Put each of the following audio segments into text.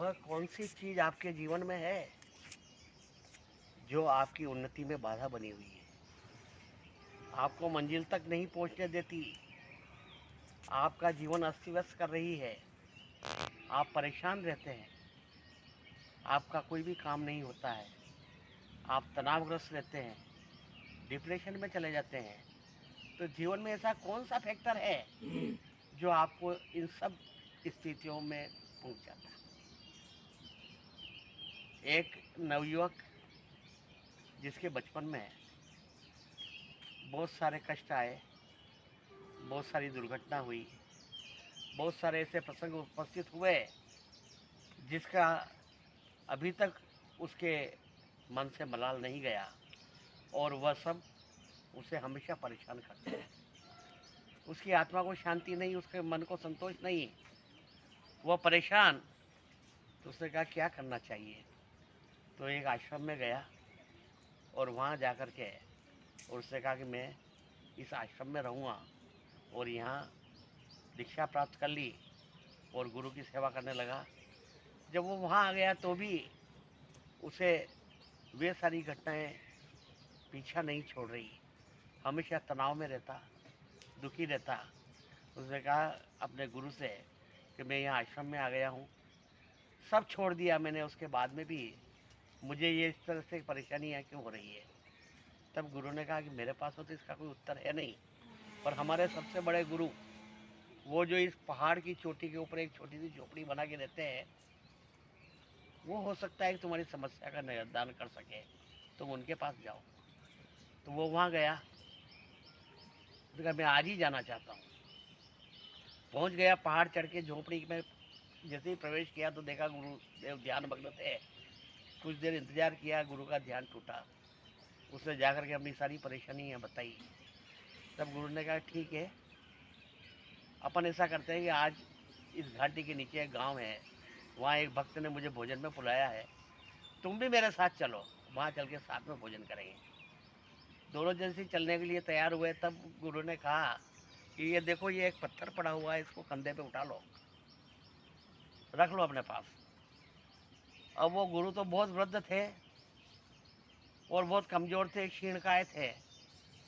वह कौन सी चीज़ आपके जीवन में है जो आपकी उन्नति में बाधा बनी हुई है, आपको मंजिल तक नहीं पहुंचने देती, आपका जीवन अस्त व्यस्त कर रही है, आप परेशान रहते हैं, आपका कोई भी काम नहीं होता है, आप तनावग्रस्त रहते हैं, डिप्रेशन में चले जाते हैं। तो जीवन में ऐसा कौन सा फैक्टर है जो आपको इन सब स्थितियों में पहुंचाता है? एक नवयुवक जिसके बचपन में बहुत सारे कष्ट आए, बहुत सारी दुर्घटना हुई, बहुत सारे ऐसे प्रसंग उपस्थित हुए जिसका अभी तक उसके मन से मलाल नहीं गया, और वह सब उसे हमेशा परेशान करते हैं। उसकी आत्मा को शांति नहीं, उसके मन को संतोष नहीं, वह परेशान। तो उसने कहा क्या करना चाहिए? तो एक आश्रम में गया और वहाँ जा कर के और उसने कहा कि मैं इस आश्रम में रहूँगा, और यहाँ दीक्षा प्राप्त कर ली और गुरु की सेवा करने लगा। जब वो वहाँ आ गया तो भी उसे वे सारी घटनाएं पीछा नहीं छोड़ रही, हमेशा तनाव में रहता, दुखी रहता। उसने कहा अपने गुरु से कि मैं यहाँ आश्रम में आ गया हूँ, सब छोड़ दिया मैंने, उसके बाद में भी मुझे ये इस तरह से परेशानियाँ क्यों हो रही है? तब गुरु ने कहा कि मेरे पास तो इसका कोई उत्तर है नहीं, पर हमारे सबसे बड़े गुरु, वो जो इस पहाड़ की चोटी के ऊपर एक छोटी सी झोपड़ी बना के रहते हैं, वो हो सकता है कि तुम्हारी समस्या का निदान कर सके, तुम उनके पास जाओ। तो वो वहाँ गया, उसने कहा मैं आज ही जाना चाहता हूँ। पहुँच गया, पहाड़ चढ़ के झोपड़ी में जैसे ही प्रवेश किया तो देखा गुरुदेव ध्यान मग्न थे। कुछ देर इंतजार किया, गुरु का ध्यान टूटा। उसने जाकर के अपनी सारी परेशानियाँ बताई। तब गुरु ने कहा ठीक है, अपन ऐसा करते हैं कि आज इस घाटी के नीचे एक गांव है, वहाँ एक भक्त ने मुझे भोजन में बुलाया है, तुम भी मेरे साथ चलो, वहाँ चल के साथ में भोजन करेंगे। दोनों जैसे चलने के लिए तैयार हुए। तब गुरु ने कहा कि ये देखो, ये एक पत्थर पड़ा हुआ है, इसको कंधे पे उठा लो, रख लो अपने पास। अब वो गुरु तो बहुत वृद्ध थे और बहुत कमज़ोर थे, क्षीणकाय थे।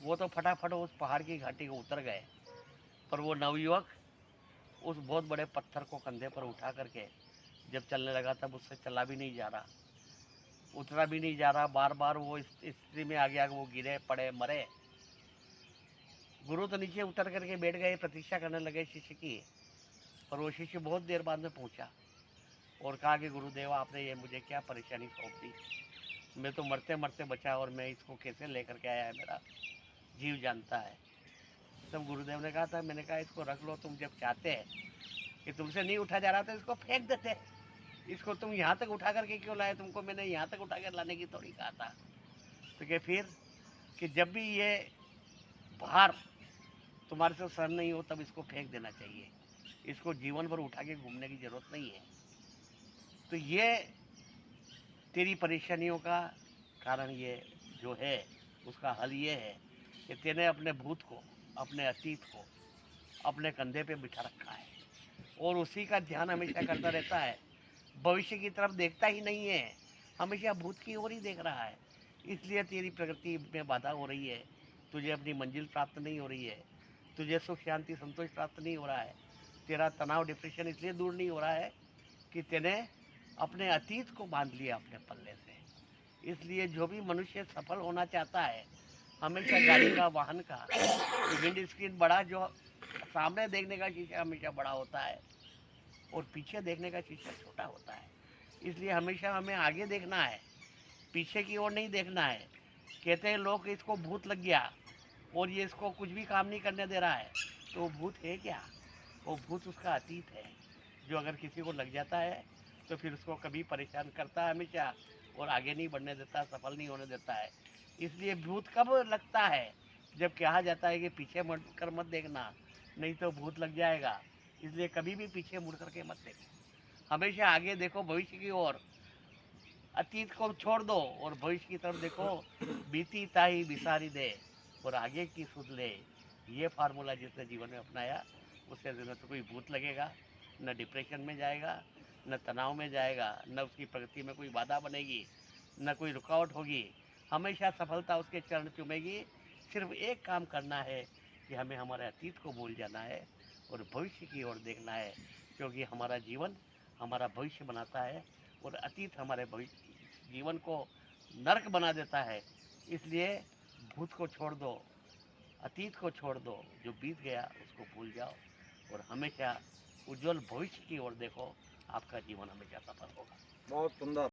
वो तो फटाफट उस पहाड़ की घाटी को उतर गए, पर वो नवयुवक उस बहुत बड़े पत्थर को कंधे पर उठा करके जब चलने लगा, तब उससे चला भी नहीं जा रहा, उतरा भी नहीं जा रहा। बार बार वो इस स्थिति में आ गया कि वो गिरे, पड़े, मरे। गुरु तो नीचे उतर करके बैठ गए, प्रतीक्षा करने लगे शिष्य की। पर वो शिष्य बहुत देर बाद में पहुंचा और कहा कि गुरुदेव, आपने ये मुझे क्या परेशानी सौंप दी? मैं तो मरते मरते बचा, और मैं इसको कैसे लेकर के आया है, मेरा जीव जानता है। तब गुरुदेव ने कहा था, मैंने कहा इसको रख लो, तुम जब चाहते हैं कि तुमसे नहीं उठा जा रहा था, इसको फेंक देते, इसको तुम यहाँ तक उठा करके क्यों लाए? तुमको मैंने यहाँ तक उठा कर लाने की थोड़ी कहा था। तो क्या फिर कि जब भी ये भार तुम्हारे से सहन नहीं हो, तब इसको फेंक देना चाहिए, इसको जीवन भर उठा के घूमने की जरूरत नहीं है। तो ये तेरी परेशानियों का कारण ये जो है, उसका हल ये है कि तेने अपने भूत को, अपने अतीत को अपने कंधे पे बिठा रखा है और उसी का ध्यान हमेशा करता रहता है, भविष्य की तरफ देखता ही नहीं है, हमेशा भूत की ओर ही देख रहा है। इसलिए तेरी प्रगति में बाधा हो रही है, तुझे अपनी मंजिल प्राप्त नहीं हो रही है, तुझे सुख शांति संतोष प्राप्त नहीं हो रहा है। तेरा तनाव डिप्रेशन इसलिए दूर नहीं हो रहा है कि तेने अपने अतीत को बांध लिया अपने पल्ले से। इसलिए जो भी मनुष्य सफल होना चाहता है, हमेशा गाड़ी का, वाहन का विंड स्क्रीन बड़ा, जो सामने देखने का शीशा हमेशा बड़ा होता है और पीछे देखने का शीशा छोटा होता है। इसलिए हमेशा हमें आगे देखना है, पीछे की ओर नहीं देखना है। कहते हैं लोग इसको भूत लग गया और ये इसको कुछ भी काम नहीं करने दे रहा है, तो वो भूत है क्या? वो भूत उसका अतीत है, जो अगर किसी को लग जाता है तो फिर उसको कभी परेशान करता है हमेशा, और आगे नहीं बढ़ने देता, सफल नहीं होने देता है। इसलिए भूत कब लगता है? जब कहा जाता है कि पीछे मुड़ कर मत देखना, नहीं तो भूत लग जाएगा। इसलिए कभी भी पीछे मुड़ करके मत देखो, हमेशा आगे देखो, भविष्य की ओर। अतीत को छोड़ दो और भविष्य की तरफ देखो। बीती ताई बिसारी दे और आगे की सुध ले। ये फार्मूला जिसने जीवन में अपनाया, उसे न तो कोई भूत लगेगा, न डिप्रेशन में जाएगा, न तनाव में जाएगा, न उसकी प्रगति में कोई बाधा बनेगी, न कोई रुकावट होगी। हमेशा सफलता उसके चरण चूमेगी। सिर्फ एक काम करना है कि हमें हमारे अतीत को भूल जाना है और भविष्य की ओर देखना है, क्योंकि हमारा जीवन हमारा भविष्य बनाता है और अतीत हमारे जीवन को नरक बना देता है। इसलिए भूत को छोड़ दो, अतीत को छोड़ दो, जो बीत गया उसको भूल जाओ और हमेशा उज्जवल भविष्य की ओर देखो। आपका जीवन हमेशा सफल होगा। बहुत सुंदर।